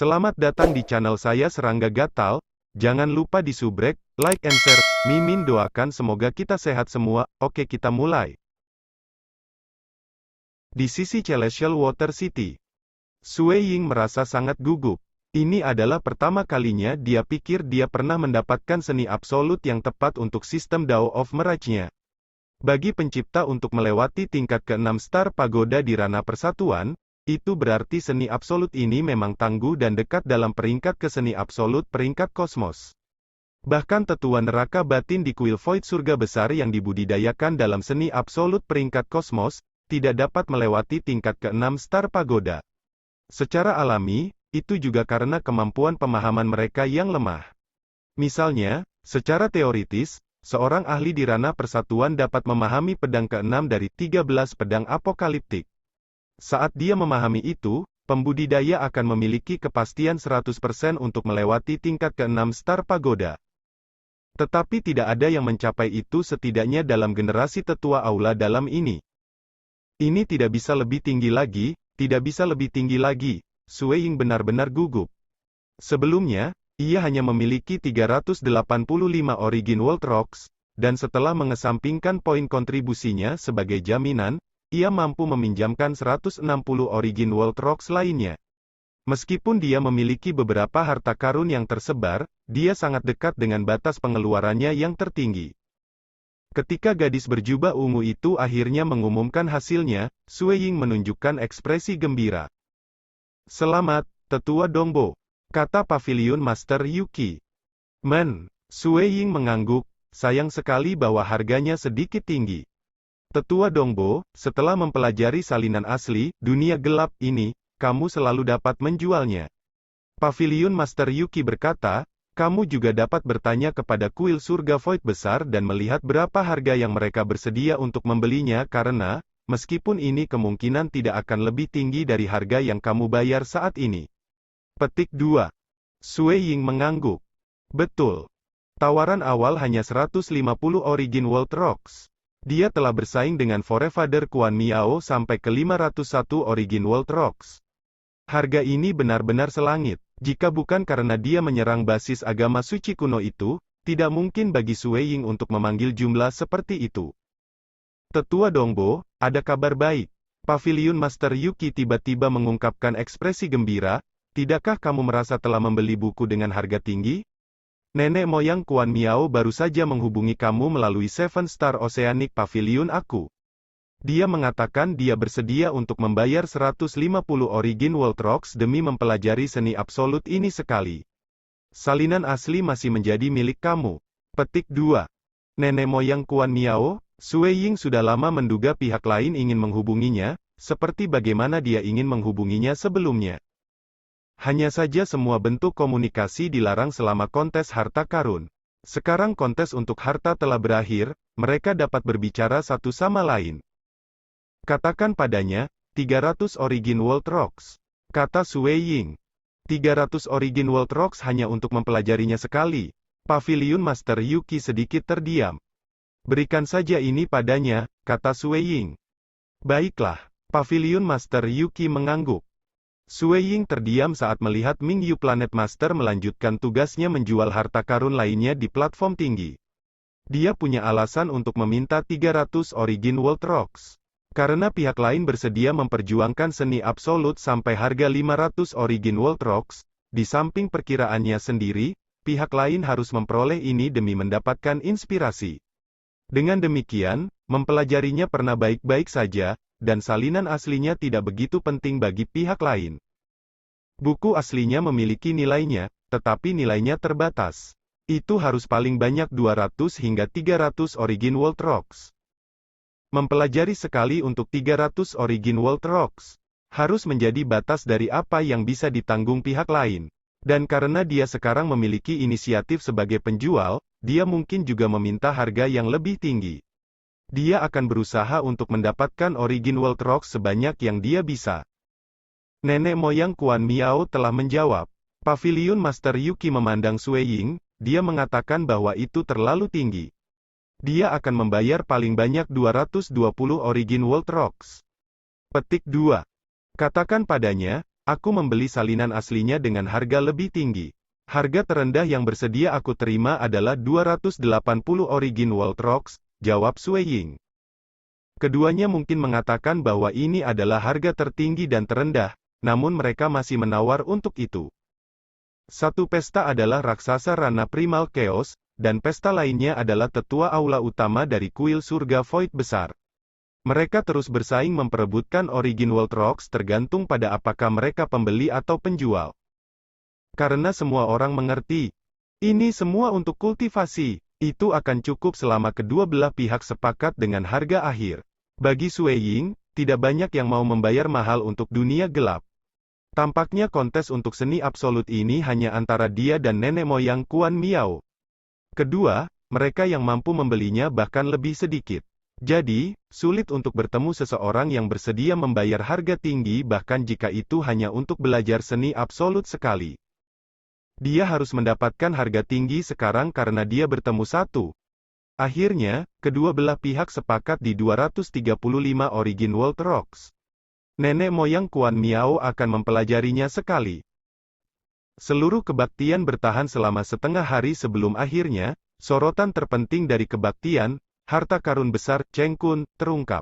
Selamat datang di channel saya Serangga Gatal. Jangan lupa di subrek, like and share. Mimin doakan semoga kita sehat semua. Oke, kita mulai. Di sisi Celestial Water City, Sui Ying merasa sangat gugup. Ini adalah pertama kalinya dia pikir dia pernah mendapatkan seni absolut yang tepat untuk sistem Dao of Mirage-nya. Bagi pencipta untuk melewati tingkat ke-6 Star Pagoda di ranah persatuan, itu berarti seni absolut ini memang tangguh dan dekat dalam peringkat ke seni absolut peringkat kosmos. Bahkan tetua neraka batin di kuil Void surga besar yang dibudidayakan dalam seni absolut peringkat kosmos, tidak dapat melewati tingkat ke-6 Star Pagoda. Secara alami, itu juga karena kemampuan pemahaman mereka yang lemah. Misalnya, secara teoritis, seorang ahli di ranah persatuan dapat memahami pedang ke-6 dari 13 pedang apokaliptik. Saat dia memahami itu, pembudidaya akan memiliki kepastian 100% untuk melewati tingkat ke-6 Star Pagoda. Tetapi tidak ada yang mencapai itu setidaknya dalam generasi tetua aula dalam ini. Ini tidak bisa lebih tinggi lagi, tidak bisa lebih tinggi lagi. Sui Ying benar-benar gugup. Sebelumnya, ia hanya memiliki 385 Origin World Rocks, dan setelah mengesampingkan poin kontribusinya sebagai jaminan, ia mampu meminjamkan 160 Origin World Rocks lainnya. Meskipun dia memiliki beberapa harta karun yang tersebar, dia sangat dekat dengan batas pengeluarannya yang tertinggi. Ketika gadis berjubah ungu itu akhirnya mengumumkan hasilnya, Sui Ying menunjukkan ekspresi gembira. "Selamat, Tetua Dongbo," kata Pavilion Master Yuki. Sui Ying mengangguk, sayang sekali bahwa harganya sedikit tinggi. Tetua Dongbo, setelah mempelajari salinan asli, dunia gelap ini, kamu selalu dapat menjualnya. Pavilion Master Yuki berkata, kamu juga dapat bertanya kepada kuil surga Void besar dan melihat berapa harga yang mereka bersedia untuk membelinya karena, meskipun ini kemungkinan tidak akan lebih tinggi dari harga yang kamu bayar saat ini. Petik 2. Sui Ying mengangguk. Betul. Tawaran awal hanya 150 Origin World Rocks. Dia telah bersaing dengan Forefather Kuan Miao sampai ke 501 Origin World Rocks. Harga ini benar-benar selangit. Jika bukan karena dia menyerang basis agama suci kuno itu, tidak mungkin bagi Sui Ying untuk memanggil jumlah seperti itu. Tetua Dongbo, ada kabar baik. Pavilion Master Yuki tiba-tiba mengungkapkan ekspresi gembira, tidakkah kamu merasa telah membeli buku dengan harga tinggi? Nenek moyang Kuan Miao baru saja menghubungi kamu melalui Seven Star Oceanic Pavilion aku. Dia mengatakan dia bersedia untuk membayar 150 Origin World Rocks demi mempelajari seni absolut ini sekali. Salinan asli masih menjadi milik kamu. Petik 2. Nenek moyang Kuan Miao, Sui Ying sudah lama menduga pihak lain ingin menghubunginya, seperti bagaimana dia ingin menghubunginya sebelumnya. Hanya saja semua bentuk komunikasi dilarang selama kontes harta karun. Sekarang kontes untuk harta telah berakhir, mereka dapat berbicara satu sama lain. Katakan padanya, 300 Origin World Rocks. Kata Sui Ying. 300 Origin World Rocks hanya untuk mempelajarinya sekali. Pavilion Master Yuki sedikit terdiam. Berikan saja ini padanya, kata Sui Ying. Baiklah. Pavilion Master Yuki mengangguk. Sui Ying terdiam saat melihat Ming Yu Planet Master melanjutkan tugasnya menjual harta karun lainnya di platform tinggi. Dia punya alasan untuk meminta 300 Origin World Rocks. Karena pihak lain bersedia memperjuangkan seni absolut sampai harga 500 Origin World Rocks, di samping perkiraannya sendiri, pihak lain harus memperoleh ini demi mendapatkan inspirasi. Dengan demikian, mempelajarinya pernah baik-baik saja, dan salinan aslinya tidak begitu penting bagi pihak lain. Buku aslinya memiliki nilainya, tetapi nilainya terbatas. Itu harus paling banyak 200 hingga 300 Origin World Rocks. Mempelajari sekali untuk 300 Origin World Rocks harus menjadi batas dari apa yang bisa ditanggung pihak lain. Dan karena dia sekarang memiliki inisiatif sebagai penjual, dia mungkin juga meminta harga yang lebih tinggi. Dia akan berusaha untuk mendapatkan Origin World Rocks sebanyak yang dia bisa. Nenek moyang Kuan Miao telah menjawab. Pavilion Master Yuki memandang Sui Ying, dia mengatakan bahwa itu terlalu tinggi. Dia akan membayar paling banyak 220 Origin World Rocks. Petik 2. Katakan padanya, Aku membeli salinan aslinya dengan harga lebih tinggi. Harga terendah yang bersedia aku terima adalah 280 Origin World Rocks, jawab Sue Ying. Keduanya mungkin mengatakan bahwa ini adalah harga tertinggi dan terendah, namun mereka masih menawar untuk itu. Satu pesta adalah raksasa Rana Primal Chaos, dan pesta lainnya adalah tetua aula utama dari kuil surga Void besar. Mereka terus bersaing memperebutkan Origin World Rocks tergantung pada apakah mereka pembeli atau penjual. Karena semua orang mengerti, ini semua untuk kultivasi, itu akan cukup selama kedua belah pihak sepakat dengan harga akhir. Bagi Sue Ying, tidak banyak yang mau membayar mahal untuk dunia gelap. Tampaknya kontes untuk seni absolut ini hanya antara dia dan nenek moyang Kuan Miao. Kedua, mereka yang mampu membelinya bahkan lebih sedikit. Jadi, sulit untuk bertemu seseorang yang bersedia membayar harga tinggi bahkan jika itu hanya untuk belajar seni absolut sekali. Dia harus mendapatkan harga tinggi sekarang karena dia bertemu satu. Akhirnya, kedua belah pihak sepakat di 235 Origin World Rocks. Nenek moyang Kuan Miao akan mempelajarinya sekali. Seluruh kebaktian bertahan selama setengah hari sebelum akhirnya, sorotan terpenting dari kebaktian, harta karun besar, Cheng Kun, terungkap.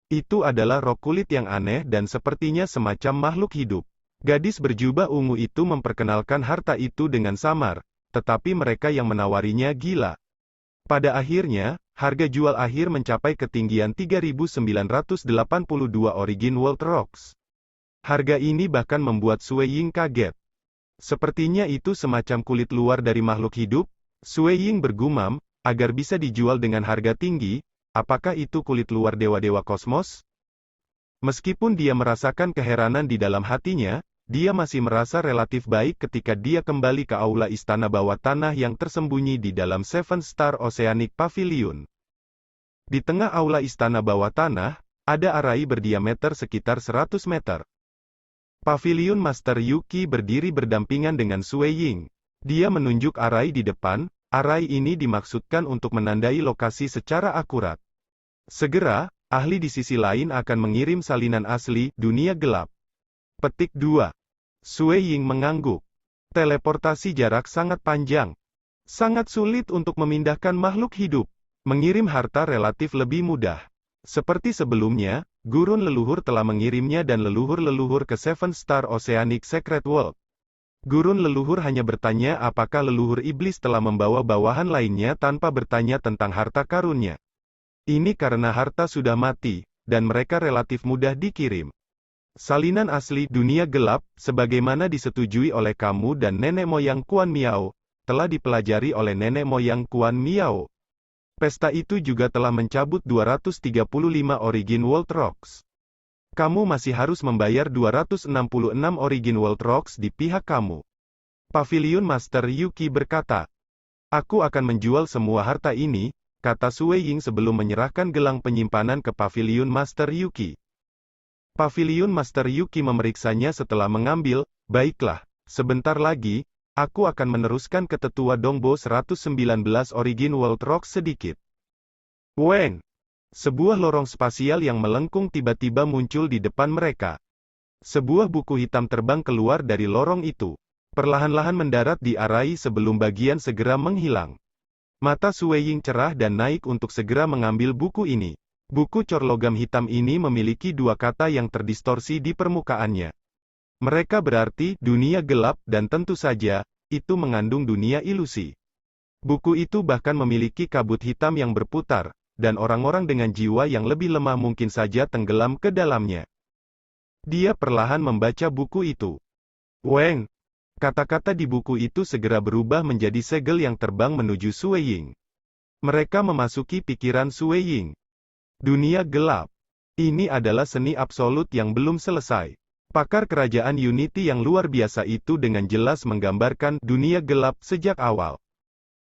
Itu adalah rok kulit yang aneh dan sepertinya semacam makhluk hidup. Gadis berjubah ungu itu memperkenalkan harta itu dengan samar, tetapi mereka yang menawarinya gila. Pada akhirnya, harga jual akhir mencapai ketinggian 3.982 Origin World Rocks. Harga ini bahkan membuat Sue Ying kaget. Sepertinya itu semacam kulit luar dari makhluk hidup, Sue Ying bergumam, agar bisa dijual dengan harga tinggi, apakah itu kulit luar dewa-dewa kosmos? Meskipun dia merasakan keheranan di dalam hatinya, dia masih merasa relatif baik ketika dia kembali ke aula istana bawah tanah yang tersembunyi di dalam Seven Star Oceanic Pavilion. Di tengah aula istana bawah tanah, ada arai berdiameter sekitar 100 meter. Pavilion Master Yuki berdiri berdampingan dengan Sue Ying. Dia menunjuk arai di depan, arai ini dimaksudkan untuk menandai lokasi secara akurat. Segera, ahli di sisi lain akan mengirim salinan asli, dunia gelap. Petik 2. Sue Ying mengangguk. Teleportasi jarak sangat panjang. Sangat sulit untuk memindahkan makhluk hidup. Mengirim harta relatif lebih mudah. Seperti sebelumnya, gurun leluhur telah mengirimnya dan leluhur-leluhur ke Seven Star Oceanic Secret World. Gurun leluhur hanya bertanya apakah leluhur iblis telah membawa bawahan lainnya tanpa bertanya tentang harta karunnya. Ini karena harta sudah mati, dan mereka relatif mudah dikirim. Salinan asli dunia gelap, sebagaimana disetujui oleh kamu dan nenek moyang Kuan Miao, telah dipelajari oleh nenek moyang Kuan Miao. Pesta itu juga telah mencabut 235 Origin World Rocks. Kamu masih harus membayar 266 Origin World Rocks di pihak kamu. Pavilion Master Yuki berkata, aku akan menjual semua harta ini, kata Sue Ying sebelum menyerahkan gelang penyimpanan ke Pavilion Master Yuki. Pavilion Master Yuki memeriksanya setelah mengambil, baiklah, sebentar lagi, aku akan meneruskan ke tetua Dongbo 119 Origin World Rocks sedikit. Weng! Sebuah lorong spasial yang melengkung tiba-tiba muncul di depan mereka. Sebuah buku hitam terbang keluar dari lorong itu. Perlahan-lahan mendarat di arai sebelum bagian segera menghilang. Mata Sue Ying cerah dan naik untuk segera mengambil buku ini. Buku cor logam hitam ini memiliki dua kata yang terdistorsi di permukaannya. Mereka berarti dunia gelap dan tentu saja, itu mengandung dunia ilusi. Buku itu bahkan memiliki kabut hitam yang berputar, dan orang-orang dengan jiwa yang lebih lemah mungkin saja tenggelam ke dalamnya. Dia perlahan membaca buku itu. Weng! Kata-kata di buku itu segera berubah menjadi segel yang terbang menuju Sue Ying. Mereka memasuki pikiran Sue Ying. Dunia gelap. Ini adalah seni absolut yang belum selesai. Pakar kerajaan Unity yang luar biasa itu dengan jelas menggambarkan dunia gelap sejak awal.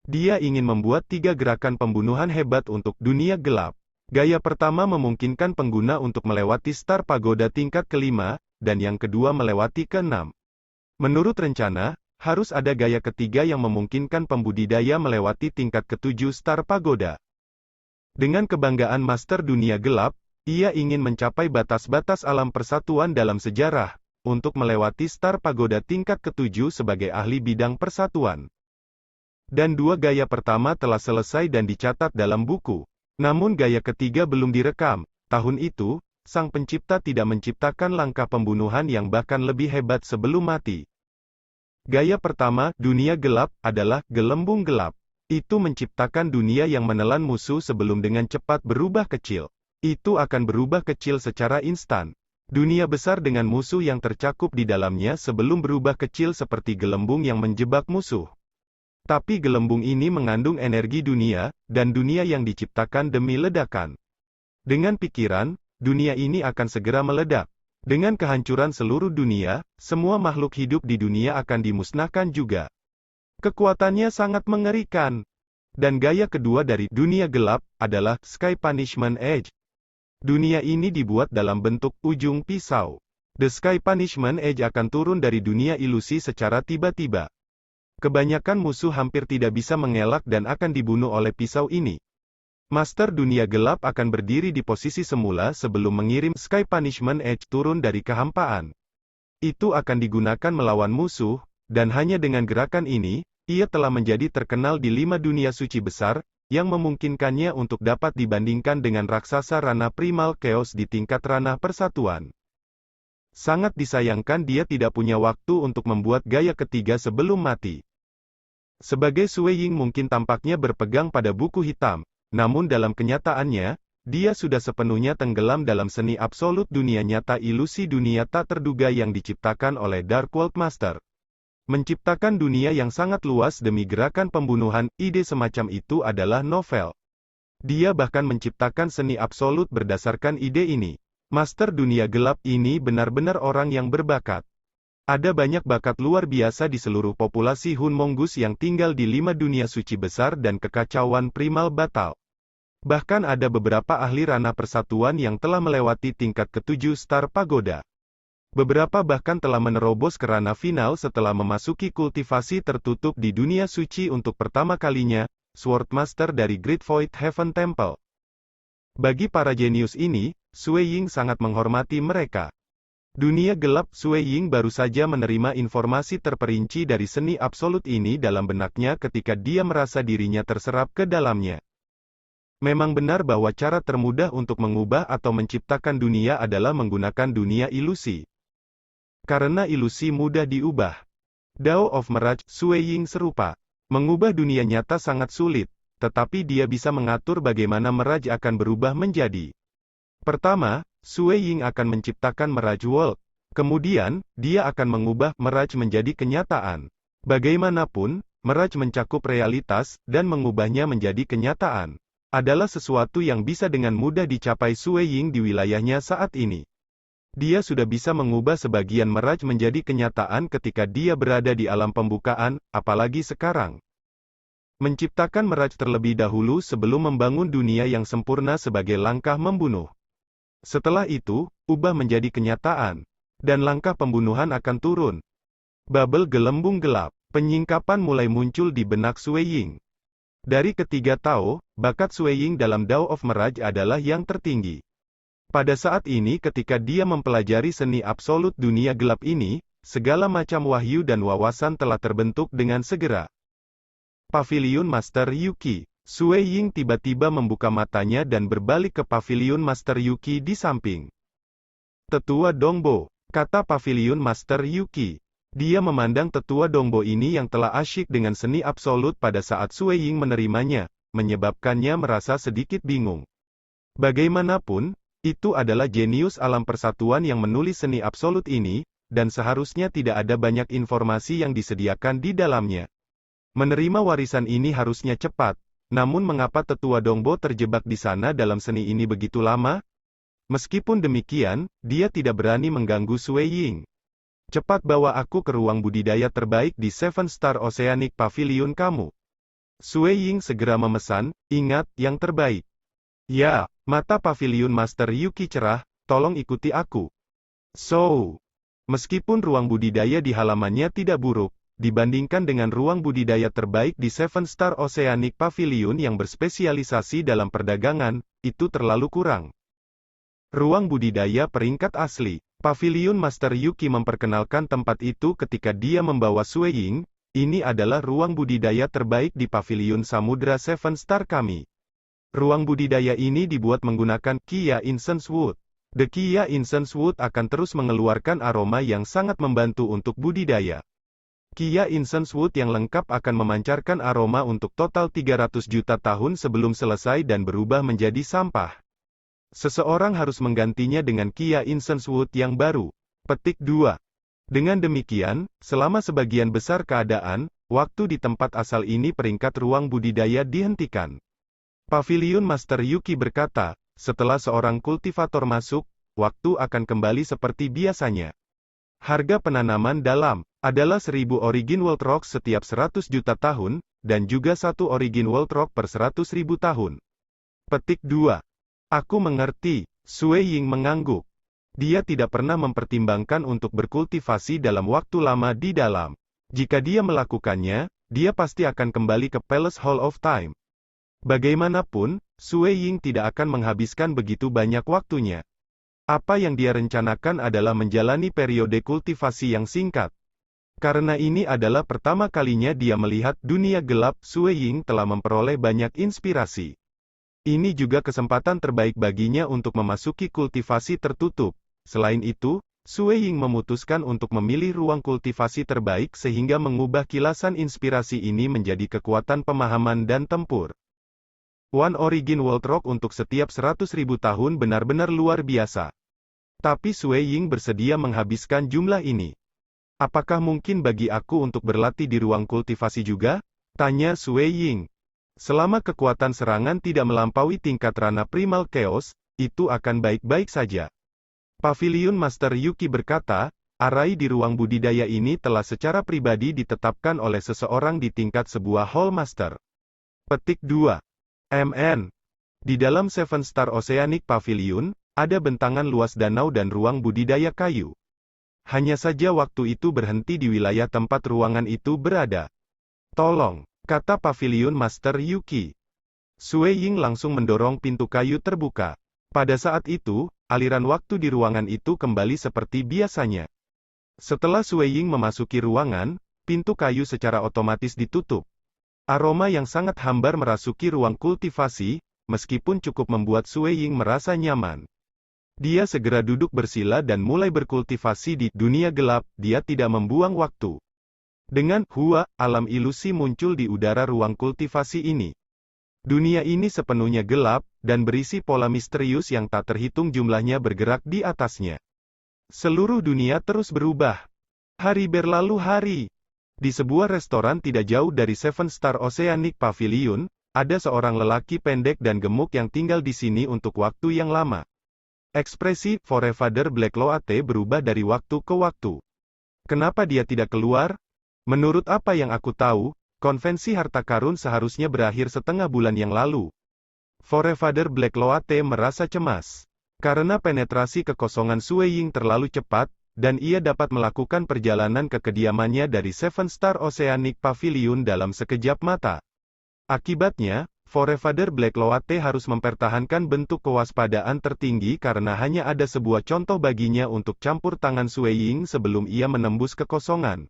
Dia ingin membuat 3 gerakan pembunuhan hebat untuk dunia gelap. Gaya pertama memungkinkan pengguna untuk melewati Star Pagoda tingkat ke-5, dan yang kedua melewati ke-6. Menurut rencana, harus ada gaya ketiga yang memungkinkan pembudidaya melewati tingkat ke-7 Star Pagoda. Dengan kebanggaan Master Dunia Gelap, ia ingin mencapai batas-batas alam persatuan dalam sejarah, untuk melewati Star Pagoda tingkat ke-7 sebagai ahli bidang persatuan. Dan 2 gaya pertama telah selesai dan dicatat dalam buku. Namun gaya ketiga belum direkam. Tahun itu, sang pencipta tidak menciptakan langkah pembunuhan yang bahkan lebih hebat sebelum mati. Gaya pertama, dunia gelap, adalah gelembung gelap. Itu menciptakan dunia yang menelan musuh sebelum dengan cepat berubah kecil. Itu akan berubah kecil secara instan. Dunia besar dengan musuh yang tercakup di dalamnya sebelum berubah kecil seperti gelembung yang menjebak musuh. Tapi gelembung ini mengandung energi dunia, dan dunia yang diciptakan demi ledakan. Dengan pikiran, dunia ini akan segera meledak. Dengan kehancuran seluruh dunia, semua makhluk hidup di dunia akan dimusnahkan juga. Kekuatannya sangat mengerikan. Dan gaya kedua dari dunia gelap adalah Sky Punishment Edge. Dunia ini dibuat dalam bentuk ujung pisau. The Sky Punishment Edge akan turun dari dunia ilusi secara tiba-tiba. Kebanyakan musuh hampir tidak bisa mengelak dan akan dibunuh oleh pisau ini. Master dunia gelap akan berdiri di posisi semula sebelum mengirim Sky Punishment Edge turun dari kehampaan. Itu akan digunakan melawan musuh, dan hanya dengan gerakan ini, ia telah menjadi terkenal di 5 dunia suci besar, yang memungkinkannya untuk dapat dibandingkan dengan raksasa ranah primal chaos di tingkat ranah persatuan. Sangat disayangkan dia tidak punya waktu untuk membuat gaya ketiga sebelum mati. Sebagai Sui Ying mungkin tampaknya berpegang pada buku hitam, namun dalam kenyataannya, dia sudah sepenuhnya tenggelam dalam seni absolut dunia nyata ilusi dunia tak terduga yang diciptakan oleh Dark World Master. Menciptakan dunia yang sangat luas demi gerakan pembunuhan, ide semacam itu adalah novel. Dia bahkan menciptakan seni absolut berdasarkan ide ini. Master dunia gelap ini benar-benar orang yang berbakat. Ada banyak bakat luar biasa di seluruh populasi Hun Mongoose yang tinggal di 5 dunia suci besar dan kekacauan primal batal. Bahkan ada beberapa ahli ranah persatuan yang telah melewati tingkat ke-7 Star Pagoda. Beberapa bahkan telah menerobos ke ranah final setelah memasuki kultivasi tertutup di dunia suci untuk pertama kalinya, Swordmaster dari Great Void Heaven Temple. Bagi para jenius ini, Sui Ying sangat menghormati mereka. Dunia gelap Sui Ying baru saja menerima informasi terperinci dari seni absolut ini dalam benaknya ketika dia merasa dirinya terserap ke dalamnya. Memang benar bahwa cara termudah untuk mengubah atau menciptakan dunia adalah menggunakan dunia ilusi. Karena ilusi mudah diubah. Dao of Mirage, Sui Ying serupa. Mengubah dunia nyata sangat sulit, tetapi dia bisa mengatur bagaimana Mirage akan berubah menjadi. Pertama, Sui Ying akan menciptakan Mirage World. Kemudian, dia akan mengubah Mirage menjadi kenyataan. Bagaimanapun, Mirage mencakup realitas, dan mengubahnya menjadi kenyataan. Adalah sesuatu yang bisa dengan mudah dicapai Sui Ying di wilayahnya saat ini. Dia sudah bisa mengubah sebagian Mirage menjadi kenyataan ketika dia berada di alam pembukaan, apalagi sekarang. Menciptakan Mirage terlebih dahulu sebelum membangun dunia yang sempurna sebagai langkah membunuh. Setelah itu, ubah menjadi kenyataan. Dan langkah pembunuhan akan turun. Bubble gelembung gelap. Penyingkapan mulai muncul di benak Sui Ying. Dari ketiga Tao, bakat Sui Ying dalam Dao of Mirage adalah yang tertinggi. Pada saat ini ketika dia mempelajari seni absolut dunia gelap ini, segala macam wahyu dan wawasan telah terbentuk dengan segera. Pavilion Master Yuki. Sui Ying tiba-tiba membuka matanya dan berbalik ke Pavilion Master Yuki di samping. Tetua Dongbo, kata Pavilion Master Yuki. Dia memandang Tetua Dongbo ini yang telah asyik dengan seni absolut pada saat Sui Ying menerimanya, menyebabkannya merasa sedikit bingung. Bagaimanapun, itu adalah jenius alam persatuan yang menulis seni absolut ini, dan seharusnya tidak ada banyak informasi yang disediakan di dalamnya. Menerima warisan ini harusnya cepat, namun mengapa Tetua Dongbo terjebak di sana dalam seni ini begitu lama? Meskipun demikian, dia tidak berani mengganggu Sui Ying. Cepat bawa aku ke ruang budidaya terbaik di Seven Star Oceanic Pavilion kamu. Sui Ying segera memesan, ingat, yang terbaik. Ya, mata Pavilion Master Yuki cerah, tolong ikuti aku. Meskipun ruang budidaya di halamannya tidak buruk, dibandingkan dengan ruang budidaya terbaik di Seven Star Oceanic Pavilion yang berspesialisasi dalam perdagangan, itu terlalu kurang. Ruang budidaya peringkat asli. Paviliun Master Yuki memperkenalkan tempat itu ketika dia membawa Sue Ying. Ini adalah ruang budidaya terbaik di Paviliun Samudra Seven Star kami. Ruang budidaya ini dibuat menggunakan Kia Incense Wood. The Kia Incense Wood akan terus mengeluarkan aroma yang sangat membantu untuk budidaya. Kia Incense Wood yang lengkap akan memancarkan aroma untuk total 300 juta tahun sebelum selesai dan berubah menjadi sampah. Seseorang harus menggantinya dengan Kia Incense Wood yang baru. Petik 2. Dengan demikian, selama sebagian besar keadaan, waktu di tempat asal ini peringkat ruang budidaya dihentikan. Paviliun Master Yuki berkata, setelah seorang kultivator masuk, waktu akan kembali seperti biasanya. Harga penanaman dalam adalah 1000 Origin World Rock setiap 100 juta tahun, dan juga 1 Origin World Rock per 100.000 tahun. Petik 2. Aku mengerti, Sue Ying mengangguk. Dia tidak pernah mempertimbangkan untuk berkultivasi dalam waktu lama di dalam. Jika dia melakukannya, dia pasti akan kembali ke Palace Hall of Time. Bagaimanapun, Sue Ying tidak akan menghabiskan begitu banyak waktunya. Apa yang dia rencanakan adalah menjalani periode kultivasi yang singkat. Karena ini adalah pertama kalinya dia melihat dunia gelap, Sue Ying telah memperoleh banyak inspirasi. Ini juga kesempatan terbaik baginya untuk memasuki kultivasi tertutup. Selain itu, Sue Ying memutuskan untuk memilih ruang kultivasi terbaik sehingga mengubah kilasan inspirasi ini menjadi kekuatan pemahaman dan tempur. One Origin World Rock untuk setiap 100.000 tahun benar-benar luar biasa. Tapi Sue Ying bersedia menghabiskan jumlah ini. Apakah mungkin bagi aku untuk berlatih di ruang kultivasi juga? Tanya Sue Ying. Selama kekuatan serangan tidak melampaui tingkat Rana Primal Chaos, itu akan baik-baik saja. Paviliun Master Yuki berkata, arai di ruang budidaya ini telah secara pribadi ditetapkan oleh seseorang di tingkat sebuah Hall Master. Petik 2. MN. Di dalam Seven Star Oceanic Pavilion, ada bentangan luas danau dan ruang budidaya kayu. Hanya saja waktu itu berhenti di wilayah tempat ruangan itu berada. Tolong, kata Paviliun Master Yuki. Sue Ying langsung mendorong pintu kayu terbuka. Pada saat itu, aliran waktu di ruangan itu kembali seperti biasanya. Setelah Sue Ying memasuki ruangan, pintu kayu secara otomatis ditutup. Aroma yang sangat hambar merasuki ruang kultivasi, meskipun cukup membuat Sue Ying merasa nyaman. Dia segera duduk bersila dan mulai berkultivasi di dunia gelap, dia tidak membuang waktu. Dengan hua, alam ilusi muncul di udara ruang kultivasi ini. Dunia ini sepenuhnya gelap, dan berisi pola misterius yang tak terhitung jumlahnya bergerak di atasnya. Seluruh dunia terus berubah. Hari berlalu hari. Di sebuah restoran tidak jauh dari Seven Star Oceanic Pavilion, ada seorang lelaki pendek dan gemuk yang tinggal di sini untuk waktu yang lama. Ekspresi Forefather Blackloate berubah dari waktu ke waktu. Kenapa dia tidak keluar? Menurut apa yang aku tahu, konvensi harta karun seharusnya berakhir setengah bulan yang lalu. Forefather Blackloate merasa cemas. Karena penetrasi kekosongan Sue Ying terlalu cepat, dan ia dapat melakukan perjalanan ke kediamannya dari Seven Star Oceanic Pavilion dalam sekejap mata. Akibatnya, Forefather Blackloate harus mempertahankan bentuk kewaspadaan tertinggi karena hanya ada sebuah contoh baginya untuk campur tangan Sue Ying sebelum ia menembus kekosongan.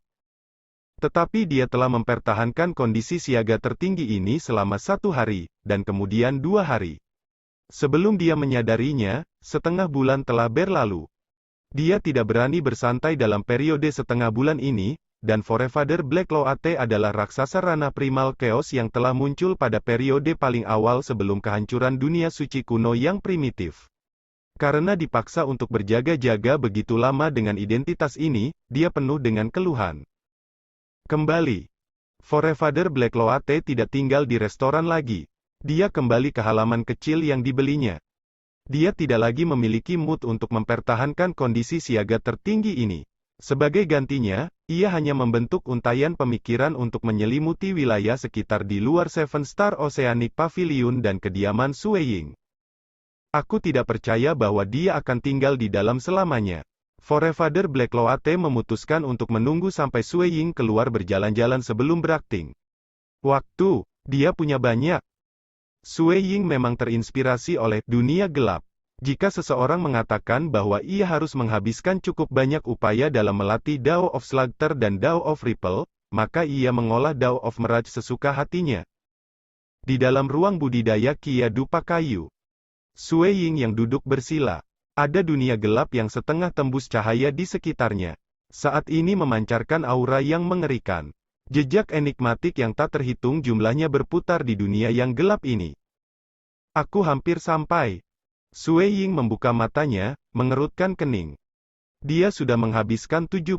Tetapi dia telah mempertahankan kondisi siaga tertinggi ini selama 1 hari, dan kemudian 2 hari. Sebelum dia menyadarinya, setengah bulan telah berlalu. Dia tidak berani bersantai dalam periode setengah bulan ini, dan Forefather Blackloate adalah raksasa Rana Primal Chaos yang telah muncul pada periode paling awal sebelum kehancuran dunia suci kuno yang primitif. Karena dipaksa untuk berjaga-jaga begitu lama dengan identitas ini, dia penuh dengan keluhan. Kembali. Forefather Blackloate tidak tinggal di restoran lagi. Dia kembali ke halaman kecil yang dibelinya. Dia tidak lagi memiliki mood untuk mempertahankan kondisi siaga tertinggi ini. Sebagai gantinya, ia hanya membentuk untayan pemikiran untuk menyelimuti wilayah sekitar di luar Seven Star Oceanic Pavilion dan kediaman Sue Ying. Aku tidak percaya bahwa dia akan tinggal di dalam selamanya. Forefather Blackloate memutuskan untuk menunggu sampai Sue Ying keluar berjalan-jalan sebelum berakting. Waktu, dia punya banyak. Sue Ying memang terinspirasi oleh dunia gelap. Jika seseorang mengatakan bahwa ia harus menghabiskan cukup banyak upaya dalam melatih Dao of Slugter dan Dao of Ripple, maka ia mengolah Dao of Mirage sesuka hatinya. Di dalam ruang budidaya Kia Dupa Kayu, Sue Ying yang duduk bersila. Ada dunia gelap yang setengah tembus cahaya di sekitarnya. Saat ini memancarkan aura yang mengerikan. Jejak enigmatik yang tak terhitung jumlahnya berputar di dunia yang gelap ini. Aku hampir sampai. Sue Ying membuka matanya, mengerutkan kening. Dia sudah menghabiskan 70.000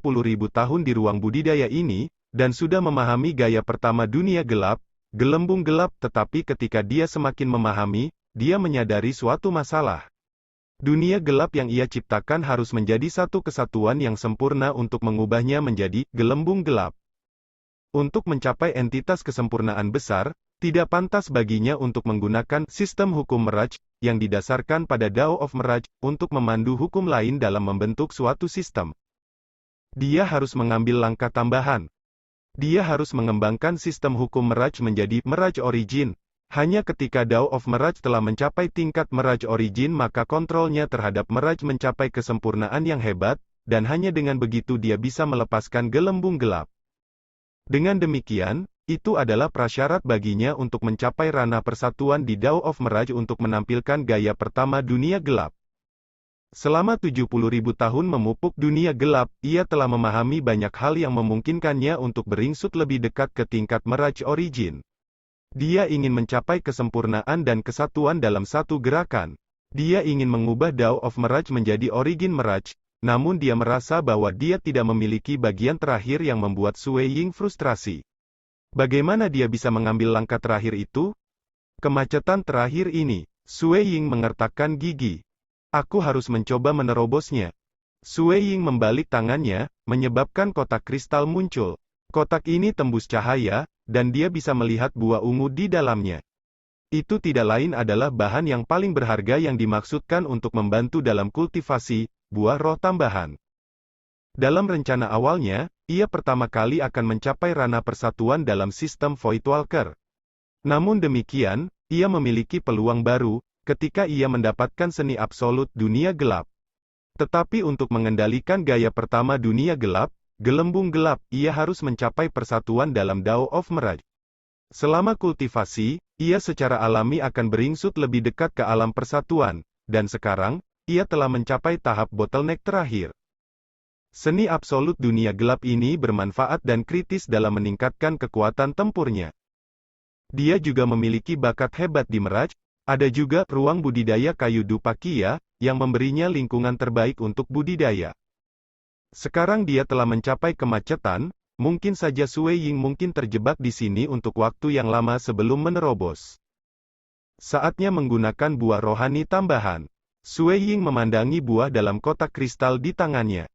tahun di ruang budidaya ini, dan sudah memahami gaya pertama dunia gelap, gelembung gelap, tetapi ketika dia semakin memahami, dia menyadari suatu masalah. Dunia gelap yang ia ciptakan harus menjadi satu kesatuan yang sempurna untuk mengubahnya menjadi gelembung gelap. Untuk mencapai entitas kesempurnaan besar, tidak pantas baginya untuk menggunakan sistem hukum Mirage, yang didasarkan pada Dao of Mirage, untuk memandu hukum lain dalam membentuk suatu sistem. Dia harus mengambil langkah tambahan. Dia harus mengembangkan sistem hukum Mirage menjadi Mirage Origin. Hanya ketika Dao of Mirage telah mencapai tingkat Mirage Origin maka kontrolnya terhadap Mirage mencapai kesempurnaan yang hebat, dan hanya dengan begitu dia bisa melepaskan gelembung gelap. Dengan demikian, itu adalah prasyarat baginya untuk mencapai ranah persatuan di Dao of Mirage untuk menampilkan gaya pertama dunia gelap. Selama 70.000 tahun memupuk dunia gelap, ia telah memahami banyak hal yang memungkinkannya untuk beringsut lebih dekat ke tingkat Mirage Origin. Dia ingin mencapai kesempurnaan dan kesatuan dalam satu gerakan. Dia ingin mengubah Dao of Mirage menjadi Origin Mirage, namun dia merasa bahwa dia tidak memiliki bagian terakhir yang membuat Sue Ying frustrasi. Bagaimana dia bisa mengambil langkah terakhir itu? Kemacetan terakhir ini, Sue Ying mengertakkan gigi. Aku harus mencoba menerobosnya. Sue Ying membalik tangannya, menyebabkan kotak kristal muncul. Kotak ini tembus cahaya, dan dia bisa melihat buah ungu di dalamnya. Itu tidak lain adalah bahan yang paling berharga yang dimaksudkan untuk membantu dalam kultivasi buah roh tambahan. Dalam rencana awalnya, ia pertama kali akan mencapai ranah persatuan dalam sistem Voidwalker. Namun demikian, ia memiliki peluang baru, ketika ia mendapatkan seni absolut dunia gelap. Tetapi untuk mengendalikan gaya pertama dunia gelap, gelembung gelap, ia harus mencapai persatuan dalam Dao of Mirage. Selama kultivasi, ia secara alami akan beringsut lebih dekat ke alam persatuan, dan sekarang, ia telah mencapai tahap bottleneck terakhir. Seni absolut dunia gelap ini bermanfaat dan kritis dalam meningkatkan kekuatan tempurnya. Dia juga memiliki bakat hebat di Mirage, ada juga ruang budidaya kayu Dupa Kia, yang memberinya lingkungan terbaik untuk budidaya. Sekarang dia telah mencapai kemacetan, mungkin saja Sue Ying mungkin terjebak di sini untuk waktu yang lama sebelum menerobos. Saatnya menggunakan buah rohani tambahan. Sue Ying memandangi buah dalam kotak kristal di tangannya.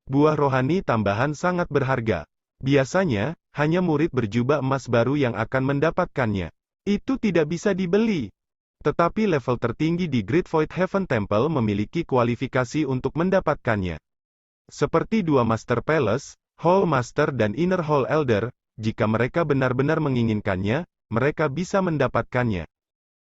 Buah rohani tambahan sangat berharga. Biasanya, hanya murid berjubah emas baru yang akan mendapatkannya. Itu tidak bisa dibeli. Tetapi level tertinggi di Great Void Heaven Temple memiliki kualifikasi untuk mendapatkannya. Seperti dua Master Palace, Hall Master dan Inner Hall Elder, jika mereka benar-benar menginginkannya, mereka bisa mendapatkannya.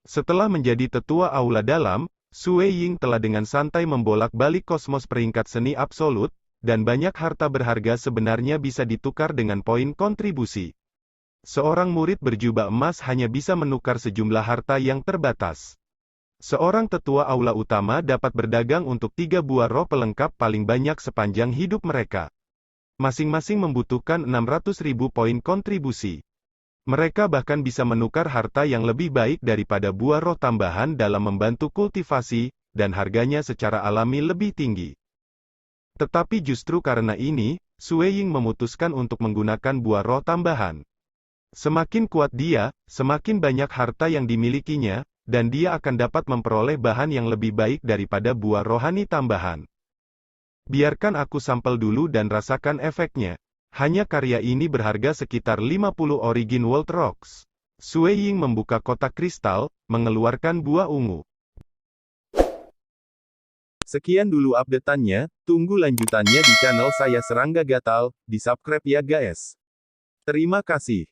Setelah menjadi tetua Aula Dalam, Sue Ying telah dengan santai membolak-balik kosmos peringkat seni absolut, dan banyak harta berharga sebenarnya bisa ditukar dengan poin kontribusi. Seorang murid berjubah emas hanya bisa menukar sejumlah harta yang terbatas. Seorang tetua aula utama dapat berdagang untuk 3 buah roh pelengkap paling banyak sepanjang hidup mereka. Masing-masing membutuhkan 600.000 poin kontribusi. Mereka bahkan bisa menukar harta yang lebih baik daripada buah roh tambahan dalam membantu kultivasi, dan harganya secara alami lebih tinggi. Tetapi justru karena ini, Sue Ying memutuskan untuk menggunakan buah roh tambahan. Semakin kuat dia, semakin banyak harta yang dimilikinya, dan dia akan dapat memperoleh bahan yang lebih baik daripada buah rohani tambahan. Biarkan aku sampel dulu dan rasakan efeknya. Hanya karya ini berharga sekitar 50 Origin World Rocks. Sue Ying membuka kotak kristal, mengeluarkan buah ungu. Sekian dulu update-annya, tunggu lanjutannya di channel saya Serangga Gatal, di subscribe ya guys. Terima kasih.